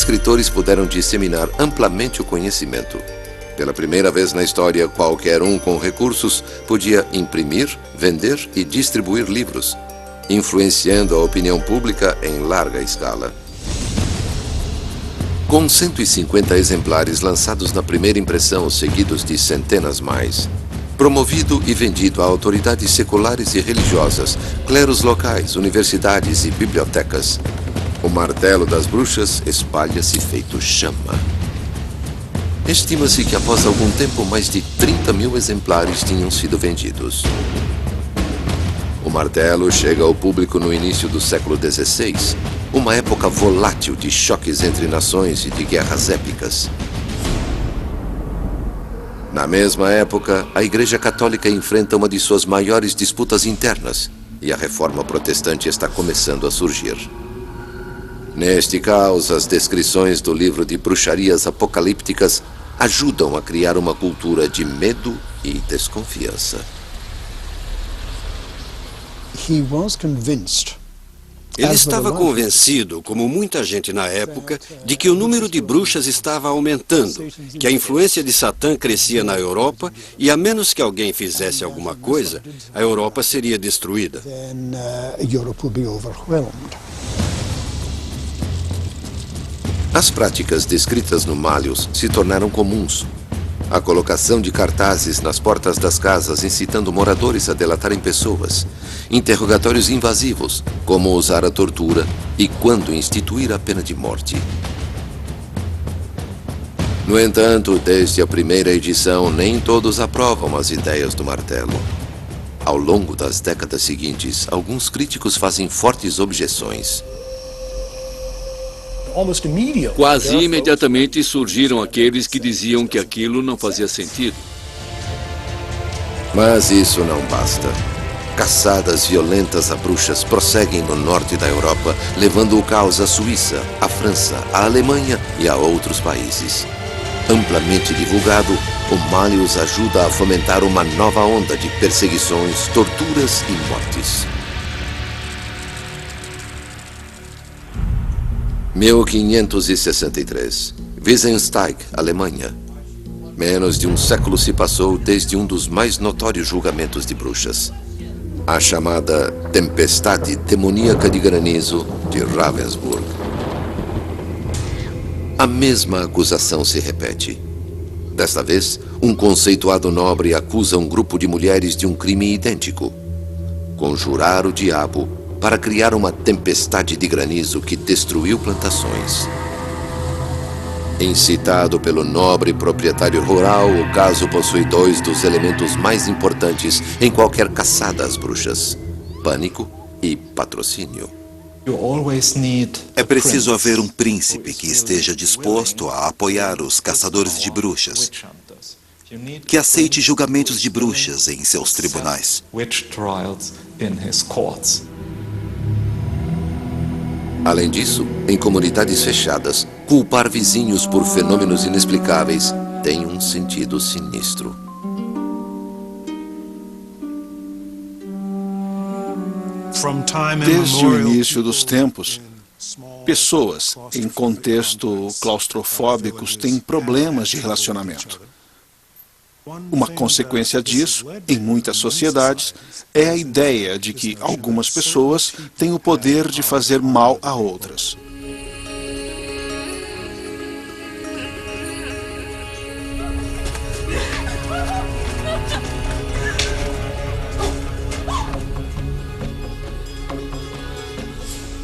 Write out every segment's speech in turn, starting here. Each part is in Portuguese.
escritores puderam disseminar amplamente o conhecimento. Pela primeira vez na história, qualquer um com recursos podia imprimir, vender e distribuir livros, influenciando a opinião pública em larga escala. Com 150 exemplares lançados na primeira impressão, seguidos de centenas mais, promovido e vendido a autoridades seculares e religiosas, cleros locais, universidades e bibliotecas, o martelo das bruxas espalha-se feito chama. Estima-se que após algum tempo mais de 30 mil exemplares tinham sido vendidos. O martelo chega ao público no início do século XVI, uma época volátil de choques entre nações e de guerras épicas. Na mesma época, a Igreja Católica enfrenta uma de suas maiores disputas internas e a Reforma Protestante está começando a surgir. Neste caos, as descrições do livro de bruxarias apocalípticas ajudam a criar uma cultura de medo e desconfiança. Ele estava convencido, como muita gente na época, de que o número de bruxas estava aumentando, que a influência de Satã crescia na Europa e, a menos que alguém fizesse alguma coisa, a Europa seria destruída. As práticas descritas no Malleus se tornaram comuns. A colocação de cartazes nas portas das casas incitando moradores a delatarem pessoas, interrogatórios invasivos, como usar a tortura e quando instituir a pena de morte. No entanto, desde a primeira edição, nem todos aprovam as ideias do martelo. Ao longo das décadas seguintes, alguns críticos fazem fortes objeções. Quase imediatamente surgiram aqueles que diziam que aquilo não fazia sentido. Mas isso não basta. Caçadas violentas a bruxas prosseguem no norte da Europa, levando o caos à Suíça, à França, à Alemanha e a outros países. Amplamente divulgado, o Malleus ajuda a fomentar uma nova onda de perseguições, torturas e mortes. 1563. Wiesensteig, Alemanha. Menos de um século se passou desde um dos mais notórios julgamentos de bruxas. A chamada Tempestade Demoníaca de Granizo de Ravensburg. A mesma acusação se repete. Desta vez, um conceituado nobre acusa um grupo de mulheres de um crime idêntico: conjurar o diabo para criar uma tempestade de granizo que destruiu plantações. Incitado pelo nobre proprietário rural, o caso possui dois dos elementos mais importantes em qualquer caçada às bruxas: pânico e patrocínio. É preciso haver um príncipe que esteja disposto a apoiar os caçadores de bruxas, que aceite julgamentos de bruxas em seus tribunais. Além disso, em comunidades fechadas, culpar vizinhos por fenômenos inexplicáveis tem um sentido sinistro. Desde o início dos tempos, pessoas em contexto claustrofóbicos têm problemas de relacionamento. Uma consequência disso, em muitas sociedades, é a ideia de que algumas pessoas têm o poder de fazer mal a outras.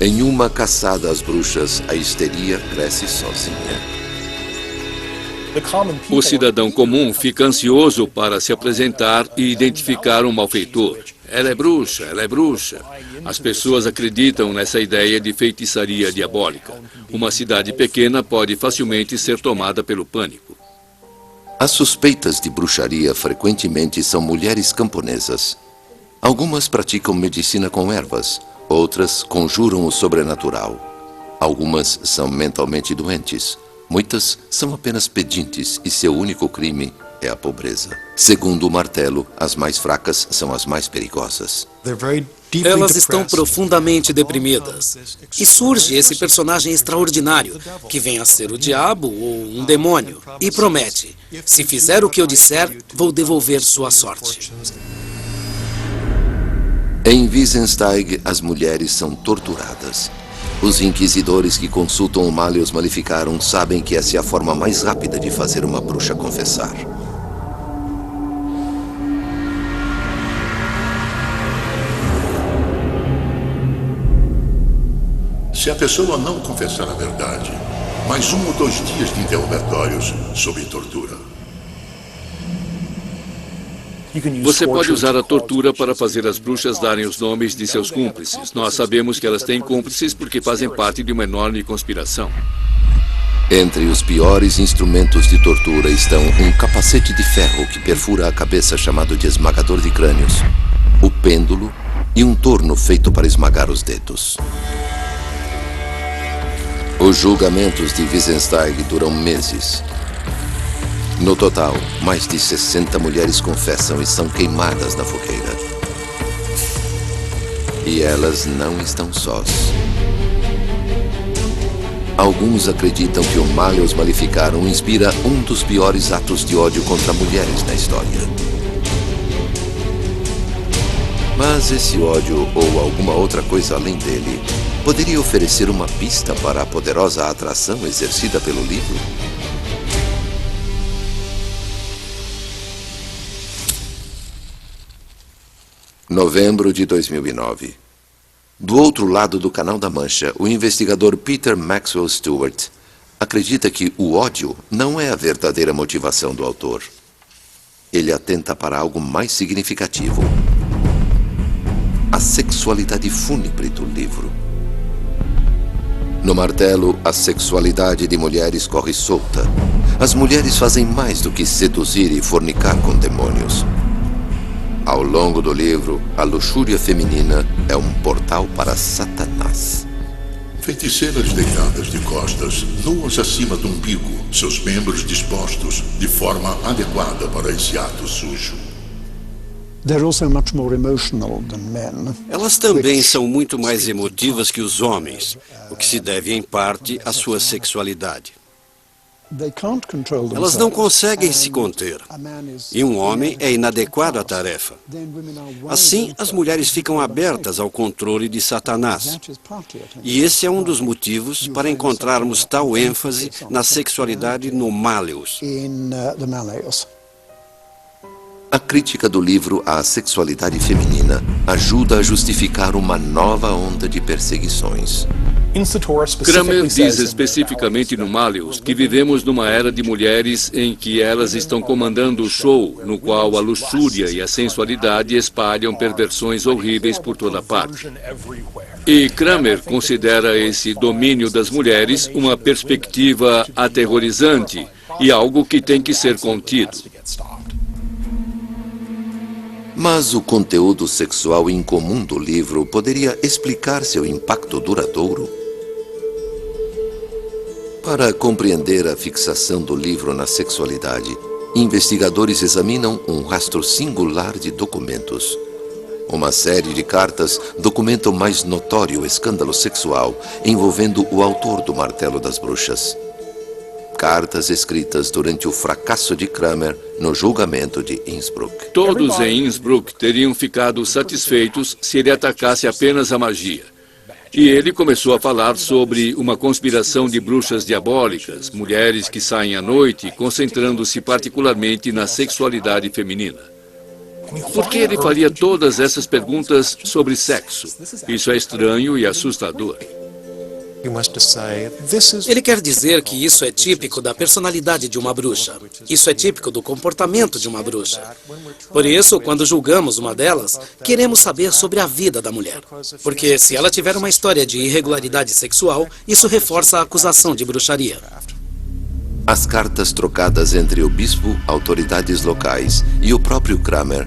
Em uma caçada às bruxas, a histeria cresce sozinha. O cidadão comum fica ansioso para se apresentar e identificar um malfeitor. Ela é bruxa, ela é bruxa. As pessoas acreditam nessa ideia de feitiçaria diabólica. Uma cidade pequena pode facilmente ser tomada pelo pânico. As suspeitas de bruxaria frequentemente são mulheres camponesas. Algumas praticam medicina com ervas, outras conjuram o sobrenatural. Algumas são mentalmente doentes. Muitas são apenas pedintes e seu único crime é a pobreza. Segundo o martelo, as mais fracas são as mais perigosas. Elas estão profundamente deprimidas. E surge esse personagem extraordinário, que vem a ser o diabo ou um demônio, e promete: se fizer o que eu disser, vou devolver sua sorte. Em Wissensteig, as mulheres são torturadas. Os inquisidores que consultam o Malleus Maleficarum sabem que essa é a forma mais rápida de fazer uma bruxa confessar. Se a pessoa não confessar a verdade, mais 1 ou 2 dias de interrogatórios sob tortura. Você pode usar a tortura para fazer as bruxas darem os nomes de seus cúmplices. Nós sabemos que elas têm cúmplices porque fazem parte de uma enorme conspiração. Entre os piores instrumentos de tortura estão um capacete de ferro que perfura a cabeça chamado de esmagador de crânios, o pêndulo e um torno feito para esmagar os dedos. Os julgamentos de Wissensteig duram meses. No total, mais de 60 mulheres confessam e são queimadas na fogueira. E elas não estão sós. Alguns acreditam que o Malleus Maleficarum inspira um dos piores atos de ódio contra mulheres na história. Mas esse ódio, ou alguma outra coisa além dele, poderia oferecer uma pista para a poderosa atração exercida pelo livro? Novembro de 2009. Do outro lado do Canal da Mancha, o investigador Peter Maxwell Stewart acredita que o ódio não é a verdadeira motivação do autor. Ele atenta para algo mais significativo: a sexualidade fúnebre do livro. No martelo, a sexualidade de mulheres corre solta. As mulheres fazem mais do que seduzir e fornicar com demônios. Ao longo do livro, a luxúria feminina é um portal para Satanás. Feiticeiras deitadas de costas, nuas acima do umbigo, seus membros dispostos de forma adequada para esse ato sujo. Elas também são muito mais emotivas que os homens, o que se deve em parte à sua sexualidade. Elas não conseguem se conter, e um homem é inadequado à tarefa. Assim, as mulheres ficam abertas ao controle de Satanás. E esse é um dos motivos para encontrarmos tal ênfase na sexualidade no Malleus. A crítica do livro à sexualidade feminina ajuda a justificar uma nova onda de perseguições. Kramer diz especificamente no Malleus que vivemos numa era de mulheres em que elas estão comandando o show, no qual a luxúria e a sensualidade espalham perversões horríveis por toda parte. E Kramer considera esse domínio das mulheres uma perspectiva aterrorizante e algo que tem que ser contido. Mas o conteúdo sexual incomum do livro poderia explicar seu impacto duradouro? Para compreender a fixação do livro na sexualidade, investigadores examinam um rastro singular de documentos. Uma série de cartas documenta o mais notório escândalo sexual envolvendo o autor do Martelo das Bruxas. Cartas escritas durante o fracasso de Kramer no julgamento de Innsbruck. Todos em Innsbruck teriam ficado satisfeitos se ele atacasse apenas a magia. E ele começou a falar sobre uma conspiração de bruxas diabólicas, mulheres que saem à noite, concentrando-se particularmente na sexualidade feminina. Por que ele faria todas essas perguntas sobre sexo? Isso é estranho e assustador. Ele quer dizer que isso é típico da personalidade de uma bruxa. Isso é típico do comportamento de uma bruxa. Por isso, quando julgamos uma delas, queremos saber sobre a vida da mulher. Porque se ela tiver uma história de irregularidade sexual, isso reforça a acusação de bruxaria. As cartas trocadas entre o bispo, autoridades locais e o próprio Kramer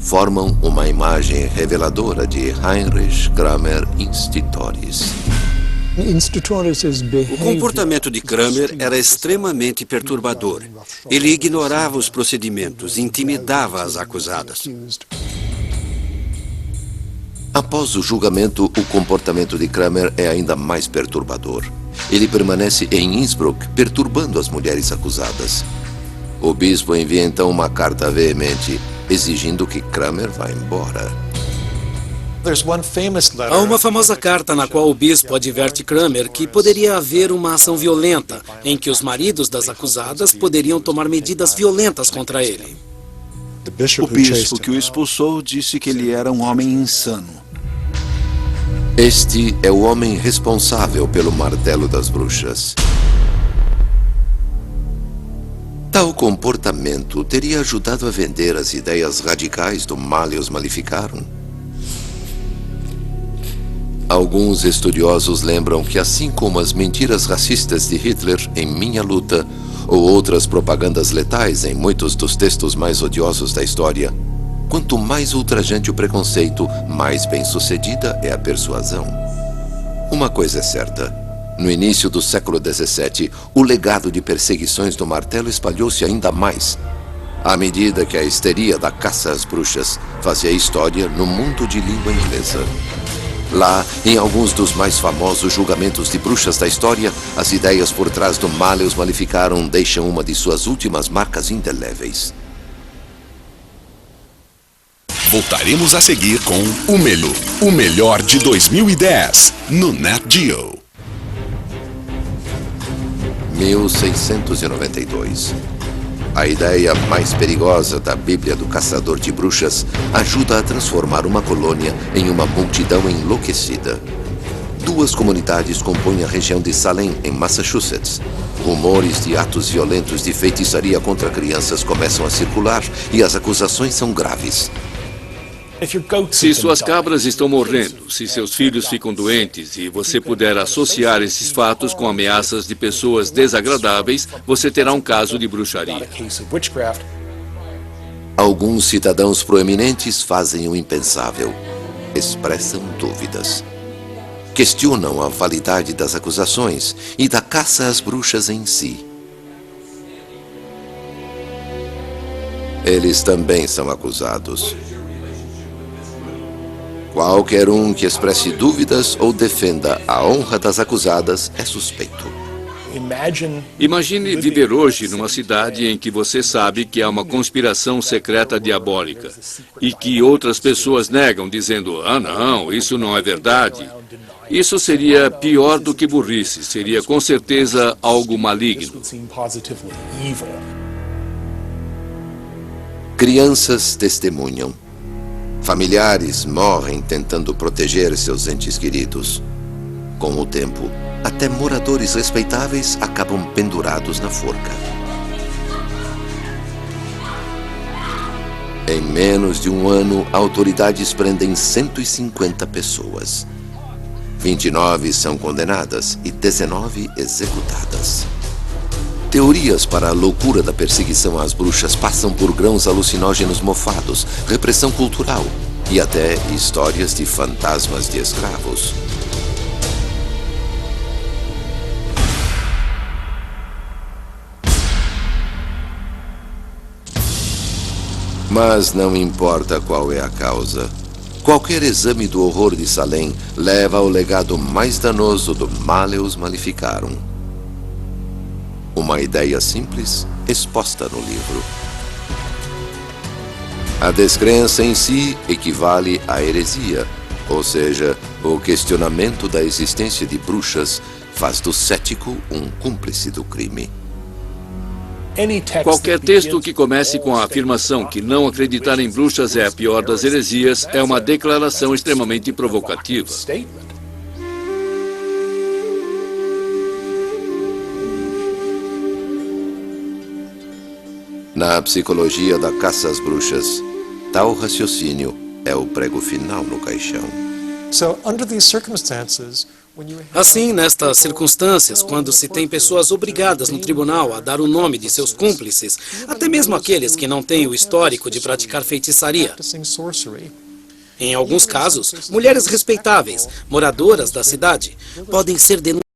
formam uma imagem reveladora de Heinrich Kramer Institoris. O comportamento de Kramer era extremamente perturbador. Ele ignorava os procedimentos, intimidava as acusadas. Após o julgamento, o comportamento de Kramer é ainda mais perturbador. Ele permanece em Innsbruck, perturbando as mulheres acusadas. O bispo envia então uma carta veemente, exigindo que Kramer vá embora. Há uma famosa carta na qual o bispo adverte Kramer que poderia haver uma ação violenta, em que os maridos das acusadas poderiam tomar medidas violentas contra ele. O bispo que o expulsou disse que ele era um homem insano. Este é o homem responsável pelo martelo das bruxas. Tal comportamento teria ajudado a vender as ideias radicais do Malleus Maleficarum. Alguns estudiosos lembram que, assim como as mentiras racistas de Hitler em Minha Luta, ou outras propagandas letais em muitos dos textos mais odiosos da história, quanto mais ultrajante o preconceito, mais bem-sucedida é a persuasão. Uma coisa é certa. No início do século XVII, o legado de perseguições do martelo espalhou-se ainda mais, à medida que a histeria da caça às bruxas fazia história no mundo de língua inglesa. Lá, em alguns dos mais famosos julgamentos de bruxas da história, as ideias por trás do Malleus Maleficarum deixam uma de suas últimas marcas indeléveis. Voltaremos a seguir com o melhor de 2010, no Nat Geo. 1692. A ideia mais perigosa da Bíblia do Caçador de Bruxas ajuda a transformar uma colônia em uma multidão enlouquecida. Duas comunidades compõem a região de Salem, em Massachusetts. Rumores de atos violentos de feitiçaria contra crianças começam a circular e as acusações são graves. Se suas cabras estão morrendo, se seus filhos ficam doentes e você puder associar esses fatos com ameaças de pessoas desagradáveis, você terá um caso de bruxaria. Alguns cidadãos proeminentes fazem o impensável. Expressam dúvidas. Questionam a validade das acusações e da caça às bruxas em si. Eles também são acusados. Qualquer um que expresse dúvidas ou defenda a honra das acusadas é suspeito. Imagine viver hoje numa cidade em que você sabe que há uma conspiração secreta diabólica e que outras pessoas negam, dizendo: "Ah, não, isso não é verdade." Isso seria pior do que burrice, seria com certeza algo maligno. Crianças testemunham. Familiares morrem tentando proteger seus entes queridos. Com o tempo, até moradores respeitáveis acabam pendurados na forca. Em menos de um ano, autoridades prendem 150 pessoas. 29 são condenadas e 19 executadas. Teorias para a loucura da perseguição às bruxas passam por grãos alucinógenos mofados, repressão cultural e até histórias de fantasmas de escravos. Mas não importa qual é a causa. Qualquer exame do horror de Salem leva ao legado mais danoso do Malleus Maleficarum. Uma ideia simples, exposta no livro. A descrença em si equivale à heresia, ou seja, o questionamento da existência de bruxas faz do cético um cúmplice do crime. Qualquer texto que comece com a afirmação que não acreditar em bruxas é a pior das heresias é uma declaração extremamente provocativa. Na psicologia da caça às bruxas, tal raciocínio é o prego final no caixão. Assim, nestas circunstâncias, quando se tem pessoas obrigadas no tribunal a dar o nome de seus cúmplices, até mesmo aqueles que não têm o histórico de praticar feitiçaria, Em alguns casos, mulheres respeitáveis, moradoras da cidade, podem ser denunciadas